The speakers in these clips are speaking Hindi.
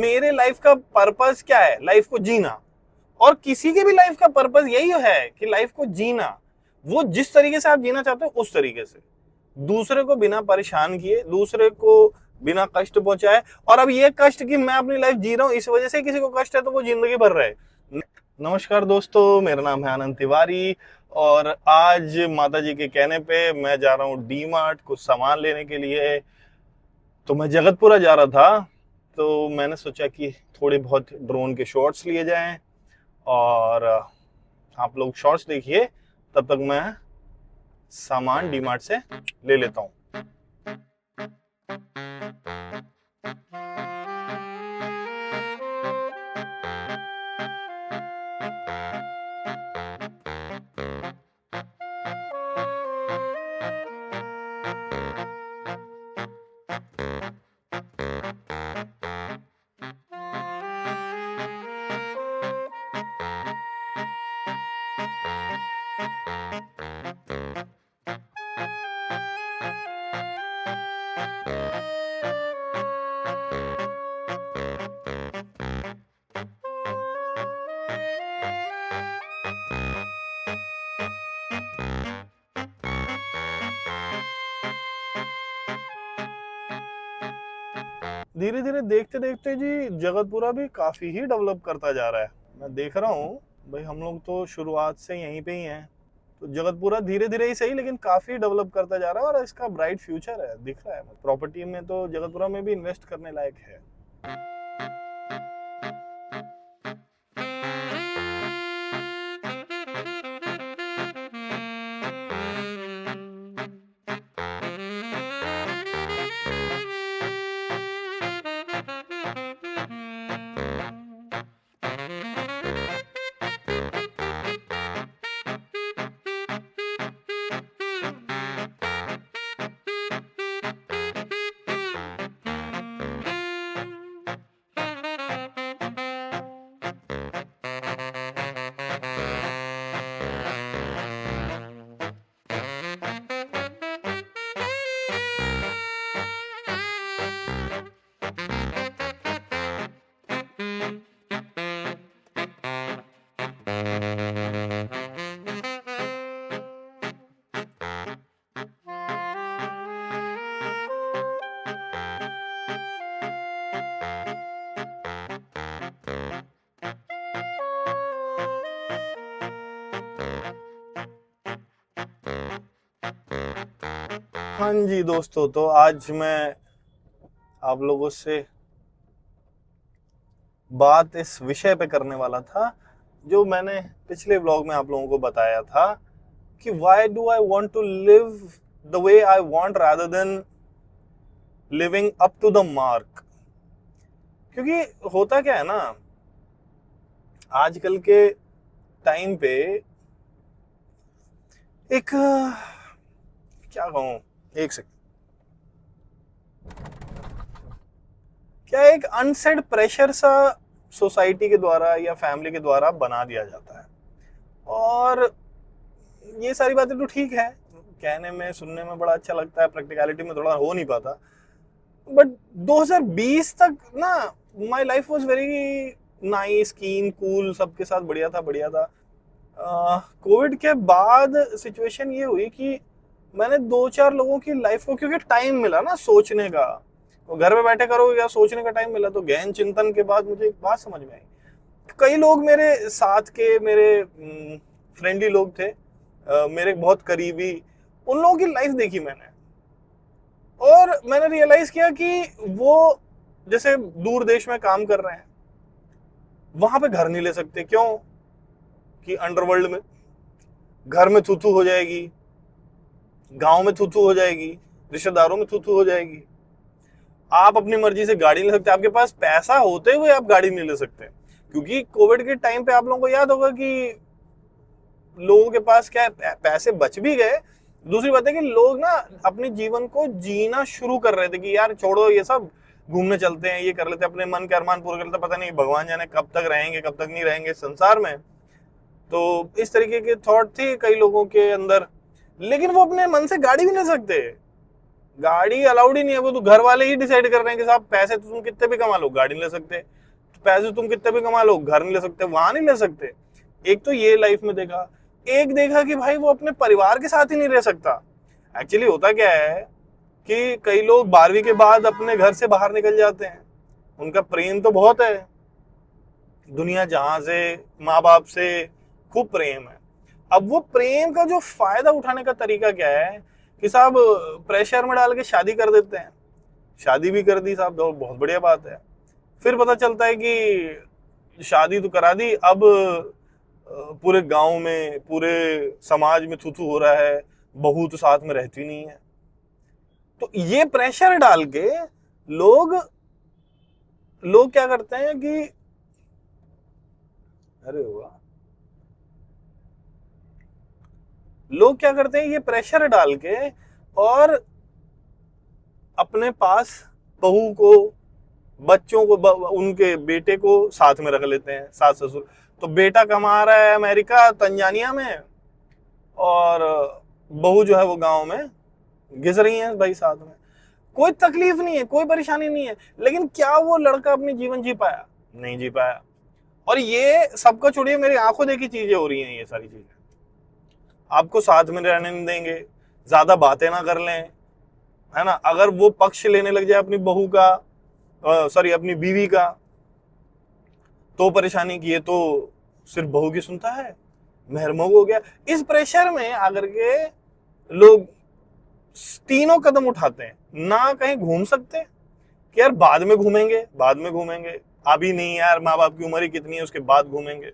मेरे लाइफ का पर्पस क्या है? लाइफ को जीना। और किसी के भी लाइफ का पर्पस यही है कि लाइफ को जीना। वो जिस तरीके से आप जीना चाहते हो उस तरीके से, दूसरे को बिना परेशान किए, दूसरे को बिना कष्ट पहुंचाए। और अब ये कष्ट कि मैं अपनी लाइफ जी रहा हूं, इस वजह से किसी को कष्ट है तो वो जिंदगी भर रहे। नमस्कार दोस्तों, मेरा नाम है आनंद तिवारी और आज माता जी के कहने पे मैं जा रहा हूँ डी मार्ट कुछ सामान लेने के लिए। तो मैं जगतपुरा जा रहा था, तो मैंने सोचा कि थोड़े बहुत ड्रोन के शॉट्स लिए जाएं और आप लोग शॉर्ट्स देखिए, तब तक मैं सामान डी मार्ट से ले लेता हूँ। धीरे धीरे देखते देखते जी जगतपुरा भी काफी ही डेवलप करता जा रहा है। मैं देख रहा हूँ भाई, हम लोग तो शुरुआत से यहीं पे ही हैं, तो जगतपुरा धीरे धीरे ही सही लेकिन काफी डेवलप करता जा रहा है और इसका ब्राइट फ्यूचर है, दिख रहा है। प्रॉपर्टी में तो जगतपुरा में भी इन्वेस्ट करने लायक है। हाँ जी दोस्तों, तो आज मैं आप लोगों से बात इस विषय पे करने वाला था जो मैंने पिछले व्लॉग में आप लोगों को बताया था कि why do I want to live the way I want rather than living up to the mark। क्योंकि होता क्या है ना, आजकल के टाइम पे एक क्या कहूं, एक सेकंड, क्या एक अनसेड प्रेशर सा सोसाइटी के द्वारा या फैमिली के द्वारा बना दिया जाता है। और ये सारी बातें तो ठीक है, कहने में सुनने में बड़ा अच्छा लगता है, प्रैक्टिकलिटी में थोड़ा हो नहीं पाता। बट 2020 तक ना my life was very nice, कीन, कूल, सबके साथ बढ़िया था। कोविड के बाद सिचुएशन ये हुई कि मैंने 2-4 लोगों की लाइफ को, क्योंकि टाइम मिला ना सोचने का, तो घर में बैठे करोगे क्या, सोचने का टाइम मिला, तो गहन चिंतन के बाद मुझे एक बात समझ में आई। कई लोग मेरे साथ के, मेरे फ्रेंडली लोग थे, मेरे बहुत करीबी, उन लोगों की लाइफ देखी मैंने और मैंने रियलाइज किया कि वो जैसे दूर देश में काम कर रहे हैं, वहां पे घर नहीं ले सकते। क्यों? कि अंडरवर्ल्ड में घर में थू हो जाएगी, गांव में थू हो जाएगी, रिश्तेदारों में थू हो जाएगी। आप अपनी मर्जी से गाड़ी नहीं ले सकते, आपके पास पैसा होते हुए आप गाड़ी नहीं ले सकते। क्योंकि कोविड के टाइम पे आप लोगों को याद होगा कि लोगों के पास क्या है, पैसे बच भी गए। दूसरी बात है कि लोग ना अपने जीवन को जीना शुरू कर रहे थे कि यार छोड़ो ये सब, घूमने चलते हैं, ये कर लेते हैं, अपने मन के अरमान पूरे कर लेते हैं, पता नहीं भगवान जाने कब तक रहेंगे कब तक नहीं रहेंगे संसार में। तो इस तरीके के थॉट थे कई लोगों के अंदर, लेकिन वो अपने मन से गाड़ी भी नहीं सकते। गाड़ी अलाउड ही नहीं है, वो तो घर वाले ही डिसाइड कर रहे हैं कि साहब पैसे तो तुम कितने भी कमा लो गाड़ी नहीं ले सकते, तो पैसे तुम कितने भी कमा लो घर नहीं ले सकते, वहां नहीं ले सकते। एक तो ये लाइफ में देखा, एक देखा कि भाई वो अपने परिवार के साथ ही नहीं रह सकता। एक्चुअली होता क्या है कि कई लोग 12वीं के बाद अपने घर से बाहर निकल जाते हैं, उनका प्रेम तो बहुत है दुनिया जहां से, माँ बाप से खूब प्रेम है। अब वो प्रेम का जो फायदा उठाने का तरीका क्या है कि साहब प्रेशर में डाल के शादी कर देते हैं। शादी भी कर दी साहब, तो बहुत बढ़िया बात है। फिर पता चलता है कि शादी तो करा दी, अब पूरे गांव में पूरे समाज में थू थू हो रहा है, बहू तो साथ में रहती नहीं है। तो ये प्रेशर डाल के लोग लोग क्या करते हैं कि अरे वाह, लोग क्या करते हैं ये प्रेशर डाल के और अपने पास बहू को, बच्चों को, उनके बेटे को साथ में रख लेते हैं, सास ससुर। तो बेटा कमा रहा है अमेरिका तंजानिया में और बहू जो है वो गांव में घिस रही है भाई साथ में। कोई तकलीफ नहीं है, कोई परेशानी नहीं है, लेकिन क्या वो लड़का अपनी जीवन जी पाया? नहीं जी पाया। और ये सबका छोड़िए, मेरी आंखों देखी चीजें हो रही हैं ये सारी चीजें। आपको साथ में रहने नहीं देंगे, ज्यादा बातें ना कर लें, है ना। अगर वो पक्ष लेने लग जाए अपनी बहू का, सॉरी अपनी बीवी का, तो परेशानी की है, तो सिर्फ बहू की सुनता है, मेहरमोग हो गया। इस प्रेशर में आकर के लोग तीनों कदम उठाते हैं, ना कहीं घूम सकते कि यार बाद में घूमेंगे, बाद में घूमेंगे, अभी नहीं यार, माँ बाप की उम्र ही कितनी है, उसके बाद घूमेंगे।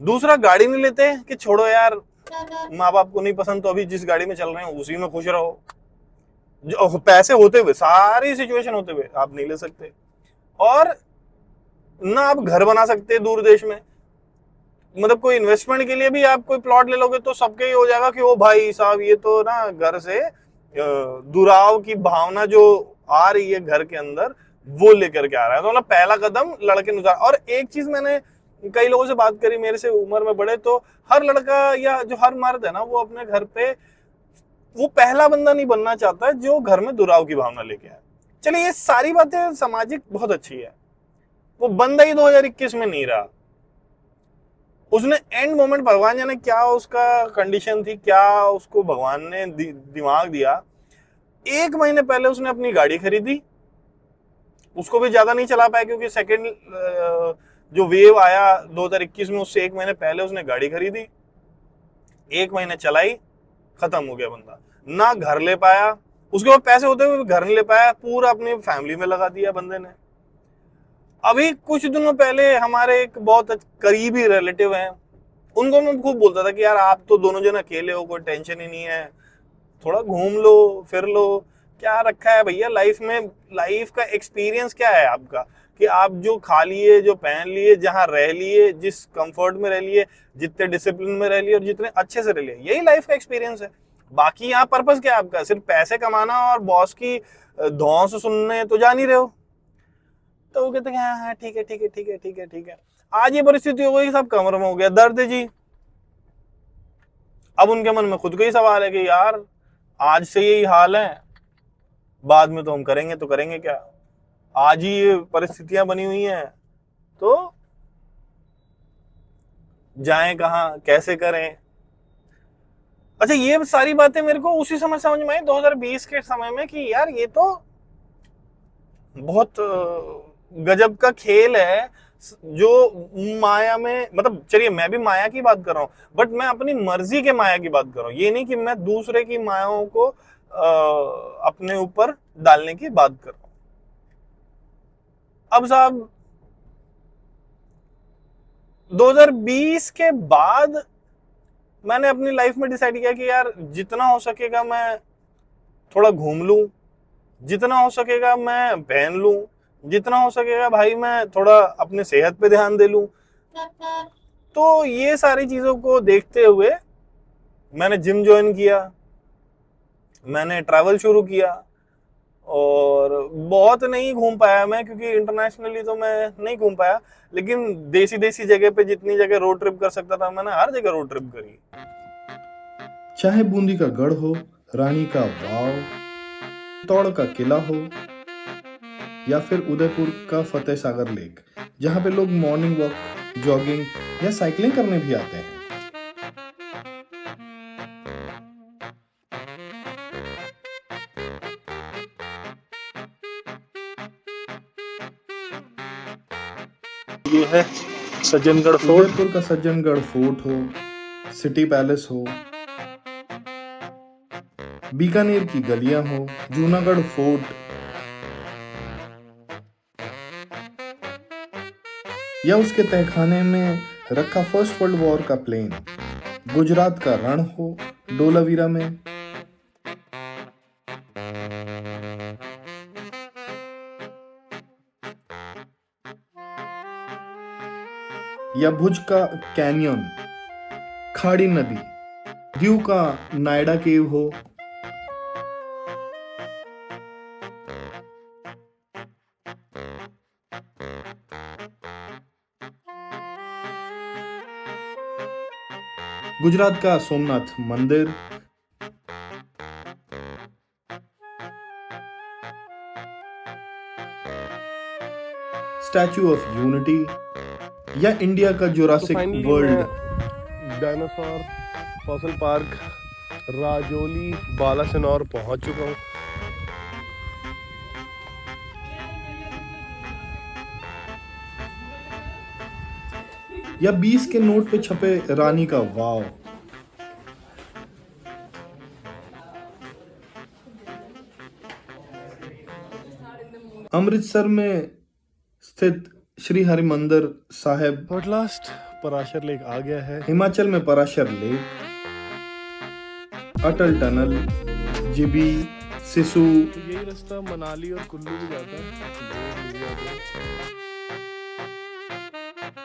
दूसरा, गाड़ी नहीं लेते कि छोड़ो यार, माँ बाप को नहीं पसंद तो अभी जिस गाड़ी में चल रहे हैं उसी में खुश रहो। जो पैसे होते हुए, सारी सिचुएशन होते हुए आप नहीं ले सकते। और ना आप घर बना सकते दूर देश में, मतलब कोई इन्वेस्टमेंट के लिए भी आप कोई प्लॉट ले लोगे तो सबके ही हो जाएगा कि ओ भाई साहब ये तो ना घर से दुराव की भावना जो आ रही है घर के अंदर, वो लेकर के आ रहा है। तो मतलब पहला कदम लड़के अनुसार। और एक चीज मैंने कई लोगों से बात करी मेरे से उम्र में बड़े, तो हर लड़का या जो हर मर्द है ना, वो अपने घर पे वो पहला बंदा नहीं बनना चाहता जो घर में दुराव की भावना लेके आए। चलिए ये सारी बातें सामाजिक बहुत अच्छी है, वो बंदा ही 2021 में नहीं रहा। उसने एंड मोमेंट, भगवान जाने क्या उसका कंडीशन थी, क्या उसको भगवान ने दिमाग दिया, 1 महीने पहले उसने अपनी गाड़ी खरीदी। उसको भी ज्यादा नहीं चला पाया क्योंकि सेकंड जो वेव आया 2021 में, उससे 1 महीने पहले उसने गाड़ी खरीदी, 1 महीने चलाई, खत्म हो गया बंदा। ना घर ले पाया, उसके बाद पैसे होते हुए घर नहीं ले पाया, पूरा अपनी फैमिली में लगा दिया बंदे ने। अभी कुछ दिनों पहले हमारे एक बहुत करीबी रिलेटिव हैं, उनको मैं खूब बोलता था कि यार आप तो दोनों जन अकेले हो, कोई टेंशन ही नहीं है, थोड़ा घूम लो फिर लो। क्या रखा है भैया लाइफ में? लाइफ का एक्सपीरियंस क्या है आपका कि आप जो खा लिए, जो पहन लिए, जहां रह लिए, जिस कंफर्ट में रह लिए, जितने डिसिप्लिन में रह लिए और जितने अच्छे से रह लिए, यही लाइफ का एक्सपीरियंस है। बाकी यहाँ पर्पस क्या है आपका? सिर्फ पैसे कमाना और बॉस की धौंस सुनने तो जा नहीं रहे हो। तो वो कहते हैं हाँ हाँ ठीक है ठीक है ठीक है ठीक है ठीक है। आज ये परिस्थिति हो गई, सब कमर में हो गया दर्द जी। अब उनके मन में खुद का ही सवाल है कि यार आज से यही हाल है, बाद में तो हम करेंगे तो करेंगे क्या? आज ही ये परिस्थितियां बनी हुई हैं, तो जाएं कहां, कैसे करें? अच्छा, ये सारी बातें मेरे को उसी समय समझ में आई 2020 के समय में कि यार ये तो बहुत गजब का खेल है जो माया में, मतलब चलिए मैं भी माया की बात कर रहा हूं, बट मैं अपनी मर्जी के माया की बात कर रहा हूं। ये नहीं कि मैं दूसरे की मायाओं को अपने ऊपर डालने की बात कर रहा हूं। अब साहब 2020 के बाद मैंने अपनी लाइफ में डिसाइड किया कि यार जितना हो सकेगा मैं थोड़ा घूम लूं, जितना हो सकेगा मैं पहन लूं, जितना हो सकेगा भाई मैं थोड़ा अपने सेहत पे ध्यान दे लूं। तो ये सारी चीजों को देखते हुए मैंने जिम ज्वाइन किया, मैंने ट्रैवल शुरू किया, और बहुत नहीं घूम पाया मैं क्योंकि इंटरनेशनली तो मैं नहीं घूम पाया, लेकिन देसी देसी जगह पे जितनी जगह रोड ट्रिप कर सकता था मैंने हर जगह रोड ट्रिप करी। चाहे बूंदी का गढ़ हो, रानी का वाव, चित्तौड़ का किला हो या फिर उदयपुर का फतेह सागर लेक, जहाँ पे लोग मॉर्निंग वॉक, जॉगिंग या साइकिलिंग करने भी आते हैं। ये है सज्जनगढ़ फोर्ट। उदयपुर का सज्जनगढ़ फोर्ट हो, सिटी पैलेस हो, बीकानेर की गलियां हो, जूनागढ़ फोर्ट या उसके तहखाने में रखा फर्स्ट वर्ल्ड वॉर का प्लेन, गुजरात का रण हो डोलावीरा में, या भुज का कैनियन, खाड़ी नदी, दीव का नायडा केव हो, गुजरात का सोमनाथ मंदिर, स्टैचू ऑफ यूनिटी या इंडिया का Jurassic World. Dinosaur fossil park राजौली बालासिनौर पहुंच चुका हूँ। या 20 के नोट पे छपे रानी का वाव। अमृतसर में स्थित Shri Harmandir Sahib. At last Parashar lake आ गया है। हिमाचल में पराशर लेक, अटल टनल, जिबी, सिसु। तो यही रास्ता मनाली और कुल्लू भी जाता है।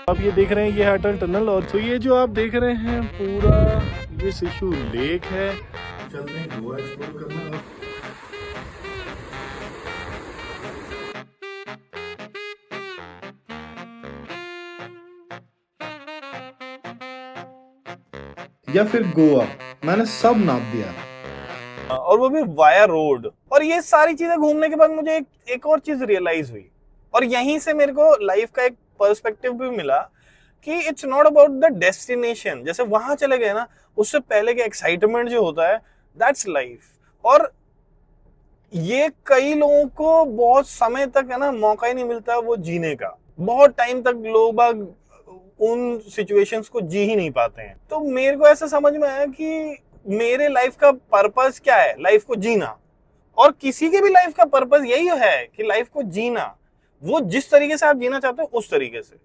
आप ये देख रहे हैं, ये है अटल टनल। और तो ये जो आप देख रहे हैं पूरा ये सिसु लेक है। चलते हैं गोवा एक्सप्लोर करना। या फिर गोवा, मैंने सब नाप दिया। और वो भी वाया रोड। और ये सारी चीजें घूमने के बाद मुझे एक और चीज रियलाइज हुई, और यहीं से मेरे को लाइफ का एक पर्सपेक्टिव भी मिला कि it's not about the destination. जैसे वहां चले गए ना, उससे पहले के एक्साइटमेंट जो होता है, दैट्स लाइफ। और ये कई लोगों को बहुत समय तक है ना मौका ही नहीं मिलता वो जीने का। बहुत टाइम तक लोग बाग उन सिचुएशंस को जी ही नहीं पाते हैं। तो मेरे को ऐसा समझ में आया कि मेरे लाइफ का पर्पस क्या है, लाइफ को जीना। और किसी के भी लाइफ का पर्पस यही है कि लाइफ को जीना, वो जिस तरीके से आप जीना चाहते हो उस तरीके से,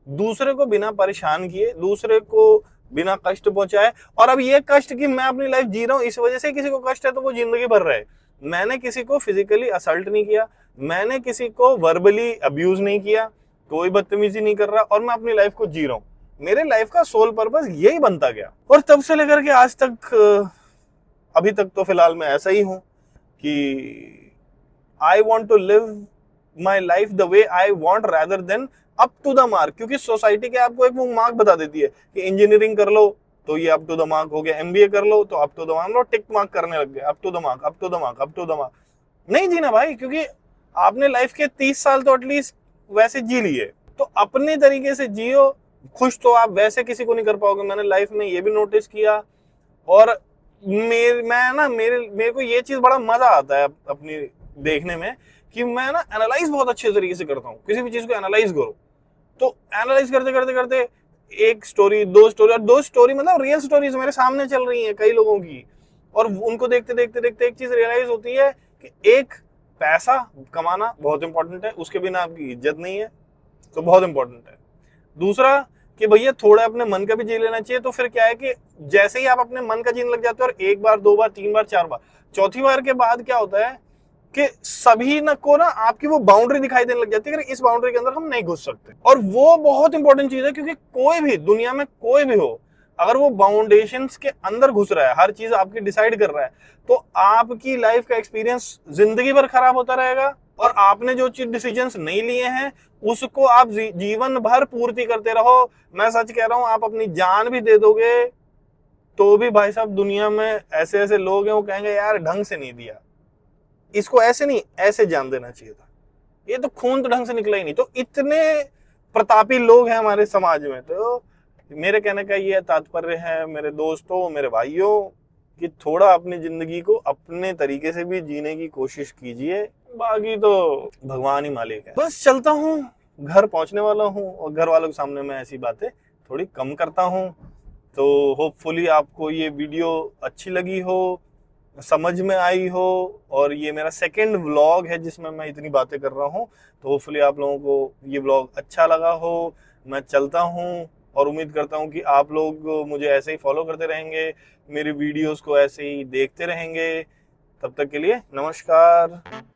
दूसरे को बिना परेशान किए, दूसरे को बिना कष्ट पहुंचाए। और अब ये कष्ट कि मैं अपनी लाइफ जी रहा हूं इस वजह से किसी को कष्ट है तो वो जिंदगी भर रहे। मैंने किसी को फिजिकली असल्ट नहीं किया, मैंने किसी को वर्बली अब्यूज नहीं किया, कोई बदतमीजी नहीं कर रहा, और मैं अपनी लाइफ को जी रहा हूं। मेरे लाइफ का सोल पर्पस यही बनता गया। और तब से लेकर के आज तक, अभी तक तो फिलहाल मैं ऐसा ही हूं कि I want to live my life the way I want rather than up to the mark. क्योंकि सोसाइटी के आपको एक वो मार्क बता देती है कि इंजीनियरिंग कर लो तो ये अप टू द मार्क हो गया, एमबीए कर लो तो up to the mark, tick mark करने लग गए, up to the mark, up to the mark, up to the mark. नहीं जीना भाई, क्योंकि आपने लाइफ के 30 साल तो एटलीस्ट वैसे जी लिए। तो अपने तरीके से जियो, खुश तो आप वैसे किसी को नहीं कर पाओगे। मैंने लाइफ में ये भी नोटिस किया। और मेरे को ये चीज बड़ा मजा आता है अपनी देखने में कि मैं ना एनालाइज बहुत अच्छे तरीके से करता हूँ। किसी भी चीज को एनालाइज करो तो एनालाइज करते करते करते एक स्टोरी, दो स्टोरी, और दो स्टोरी मतलब रियल स्टोरीज मेरे सामने चल रही हैं कई लोगों की, और उनको देखते देखते देखते एक चीज रियलाइज होती है कि एक, पैसा कमाना बहुत इंपॉर्टेंट है, उसके बिना आपकी इज्जत नहीं है, तो बहुत इंपॉर्टेंट है। दूसरा कि भैया थोड़ा अपने मन का भी जी लेना चाहिए। तो फिर क्या है कि जैसे ही आप अपने मन का जीने लग जाते हो, और एक बार, दो बार, तीन बार, चार बार, चौथी बार के बाद क्या होता है कि सभी को ना आपकी वो बाउंड्री दिखाई देने लग जाती है कि इस बाउंड्री के अंदर हम नहीं घुस सकते। और वो बहुत इंपॉर्टेंट चीज है, क्योंकि कोई भी दुनिया में कोई भी हो, अगर वो बाउंडेशंस के अंदर घुस रहा है, हर चीज आपकी डिसाइड कर रहा है, तो आपकी लाइफ का एक्सपीरियंस जिंदगी भर खराब होता रहेगा। और आपने जो चीज डिसीजंस नहीं लिए हैं उसको आप जीवन भर पूर्ति करते रहो। मैं सच कह रहा हूं, आप अपनी जान भी दे दोगे तो भी भाई साहब दुनिया में ऐसे ऐसे लोग हैं वो कहेंगे यार ढंग से नहीं दिया। इसको ऐसे नहीं ऐसे जान देना चाहिए था। ये तो खून तो ढंग से निकला ही नहीं। तो इतने प्रतापी लोग हैं हमारे समाज में। तो मेरे कहने का ये तात्पर्य है मेरे दोस्तों, मेरे भाइयों, कि थोड़ा अपनी जिंदगी को अपने तरीके से भी जीने की कोशिश कीजिए, बाकी तो भगवान ही मालिक है। बस चलता हूँ, घर पहुंचने वाला हूँ और घर वालों के सामने मैं ऐसी बातें थोड़ी कम करता हूँ। तो होपफुली आपको ये वीडियो अच्छी लगी हो, समझ में आई हो, और ये मेरा सेकंड व्लॉग है जिसमें मैं इतनी बातें कर रहा हूँ। तो होपफुली आप लोगों को ये व्लॉग अच्छा लगा हो। मैं चलता हूँ और उम्मीद करता हूँ कि आप लोग मुझे ऐसे ही फॉलो करते रहेंगे, मेरी वीडियोस को ऐसे ही देखते रहेंगे। तब तक के लिए नमस्कार।